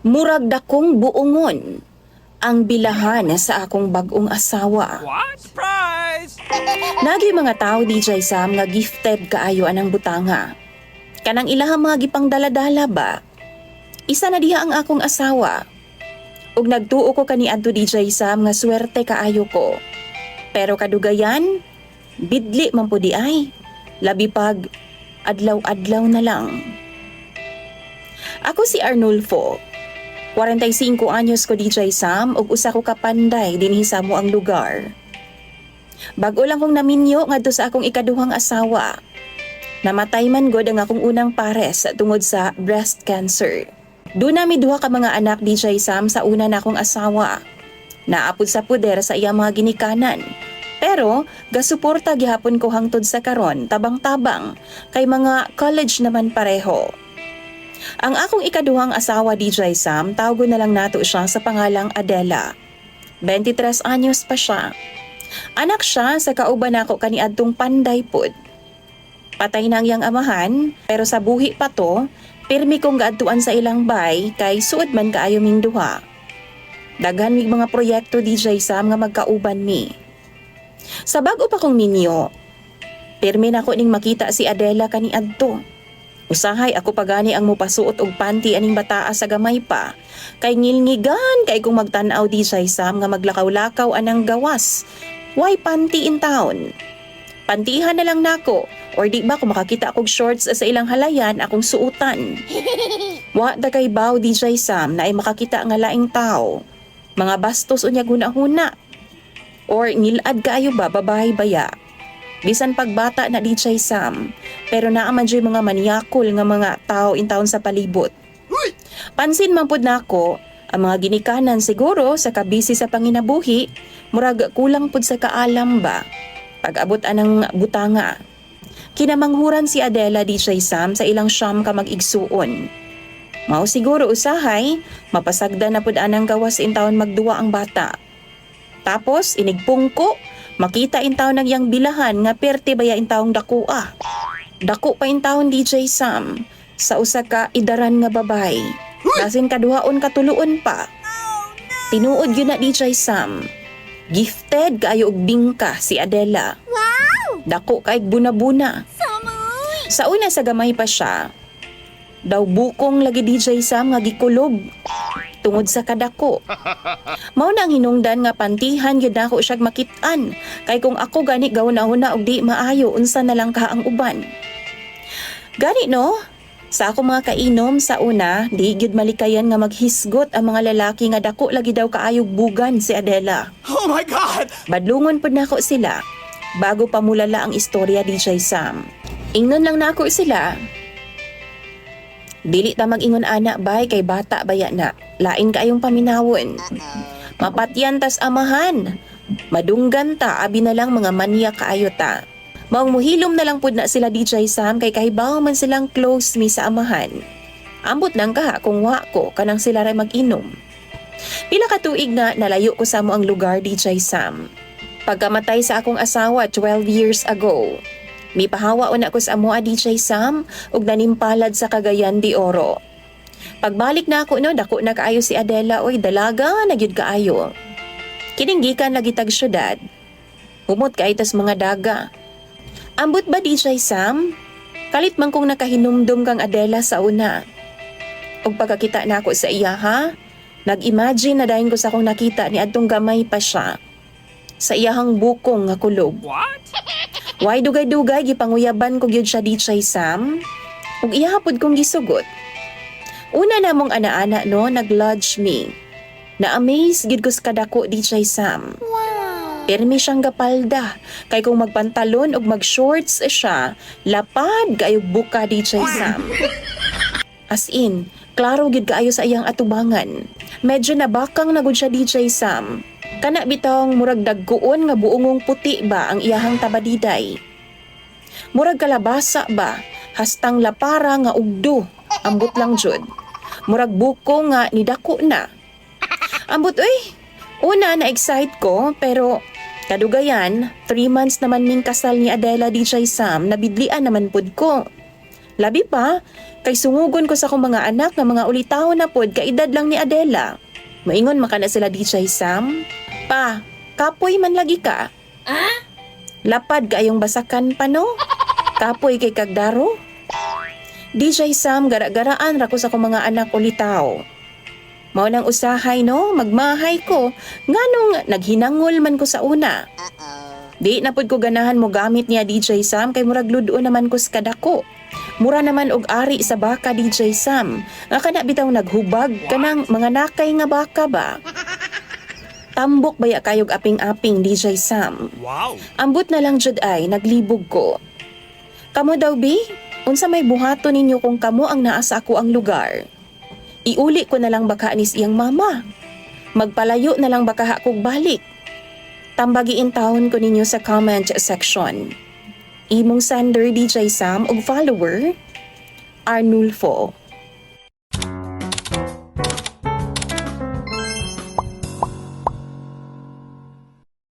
Murag dakong buongon ang bilahan sa akong bagong asawa. What? Surprise! Nagi mga tao DJ Sam nga gifted kaayo anang butanga. Kanang ilahang mga gipang daladala ba? Isa na diha ang akong asawa. Ug nagtuo ko kaniadto DJ Sam nga swerte kaayo ko. Pero kadugayan, bidli man po di ay. Labi pag adlaw-adlaw na lang. Ako si Arnulfo. 45 anyos ko DJ Sam ug usa ko kapanday dinhi sa mo ang lugar. Bago lang kong naminyo ngadto sa akong ikaduhang asawa. Namatay man gud ang akong unang pares tungod sa breast cancer. Doon nami duha ka mga anak DJ Sam sa una na akong asawa. Naapod sa puder sa iyang mga ginikanan. Pero gasuporta gihapon ko hangtod sa karon tabang-tabang kay mga college naman pareho. Ang akong ikaduhang asawa DJ Sam, tawgon na lang nato siya sa pangalang Adela. 23 anyos pa siya. Anak siya sa kauban nako kaniadtong panday pod. Patay na ang iyang amahan, pero sa buhi pa to, pirmi kong gaadtuan sa ilang bay kay suod man kaayo ming duha. Daghan mig mga proyekto DJ Sam nga magkauban mi. Sa bago pa kong ninyo, pirmi nako ning makita si Adela kaniadto. Usahay ako pagani ang mupasuot og panty aning bataa sa gamay pa. Kay ngilngigan kay kung magtan-aw di siya Sam nga maglakaw-lakaw anang gawas. Why panty in town? Pantihan na lang nako or di ba kung makakita akong shorts sa ilang halayan akong suutan. Wa da kay baw di siya Sam na ay makakita nga laing tao. Mga bastos unya guna-huna. Or ngilad kaayo ba babae baya? Bisan pagbata na DJ Sam, pero naaman dyan mga manyakol nga mga tao in taon sa palibot. Pansin man pud nako, ang mga ginikanan siguro sa kabisi sa panginabuhi, murag kulang pud sa kaalam ba, pag-abot anang butanga. Kinamanghuran si Adela DJ Sam sa ilang siyam ka mag-igsuon. Mao siguro usahay, mapasagda na pud anang gawas in taon magduwa ang bata. Tapos inigpungko, makita in taon ng yang bilahan nga perte baya in taong dakua. Dako pa in taon DJ Sam sa usa ka idaran nga babay. Dasin kaduhaon katuluon pa. Tinuod yun na DJ Sam. Gifted kaayo og bingka si Adela. Wow! Dako kaig buna-buna. Samoy! Sa una sa gamay pa siya, daw bukong lagi DJ Sam nga gikulob. Tungod sa kadako. Mao na ang hinungdan nga pantihan gyud nako siya makit-an kay kung ako gani gawon-na og di maayo unsa na lang ka ang uban. Gani no, sa ako mga kainom sa una, di gyud malikayan nga maghisgot ang mga lalaki nga dako lagi daw kaayog bugan si Adela. Oh my God! Badlungon pud nako sila bago pa mulala ang istorya DJ Sam. Ingnon lang nako sila. Dili ta mag-ingon ana bay kay bata baya na. Lain kaayong paminawon. Mapatyan tas amahan. Madunggan ta abi na lang mga manya kaayo ta. Maong muhilom na lang pud na sila DJ Sam kay kahibaw man silang close mi sa amahan. Ambot nang kaha kung wa ko kanang sila ray mag-inom. Pila ka tuig na nalayo ko sa mo ang lugar DJ Sam. Pagkamatay sa akong asawa 12 years ago. Mipahawa una ko sa amoa DJ Sam ug nanimpalad sa Cagayan de Oro. Pagbalik na ako no, dako na kaayo si Adela oy dalaga na gyud kaayo. Kining gikan lagi tag syudad. Humot kay tas mga daga. Ambot ba DJ Sam? Kalit man kong nakahinumdum kang Adela sa una. Ug pagkakita na ako sa iya ha, nag-imagine na dayon ko sa akong nakita ni adtong gamay pa siya. Sa iyahang bukong nga kulob. What? Why dugay-dugay gipanguyaban ko gyud siya DJ Sam? Ug iya hapud kong gisugot. Una namong ana-ana no nag-lodge me. Na-amaze gid ko sa kadako DJ Sam. Wow! Pirmi siyang gapalda kay kung magpantalon ug mag-shorts siya, lapad kaayo buka DJ Sam. As in, klaro gid kaayo sa iyang atubangan. Medyo nabakang na gud siya DJ Sam. Kana bitong murag dagkuon nga buongong puti ba ang iyahang tabadiday. Murag kalabasa ba, hastang lapara nga ugdo, ambot lang jud. Murag buko nga nidako na. Ambot una na-excite ko pero kadugayan, 3 months naman ning kasal ni Adela DJ Sam, nabidlian naman pud ko. Labi pa, kay sungugon ko sa akong mga anak nga mga ulitaw na pod kaedad lang ni Adela. Moingon makana sila DJ Sam, "Pa, kapoy man lagi ka." Lapad kaayong basakan pa no? Kapoy kay kagdaro? DJ Sam, gara-garaan ra ko sa akong mga anak ulitaw. Mao nang usahay no, magmahay ko. Nganong naghinangol man ko sa una. Di na pud ko ganahan mo gamit niya DJ Sam kay murag ludo naman ko sa kadako. Mura naman og ari sa baka DJ Sam. Nga kana bitaw naghubag kanang mga nakay nga baka ba. Tambok baya kayog aping-aping DJ Sam. Wow. Ambot na lang jud ay naglibog ko. Kamo daw bi, unsa may buhaton ninyo kung kamo ang naa sa ako ang lugar? Iuli ko na lang baka anis iyang mama. Magpalayo na lang baka kog balik. Tambagiin taon ko ninyo sa comment section. Imong sender DJ Sam og follower, Arnulfo.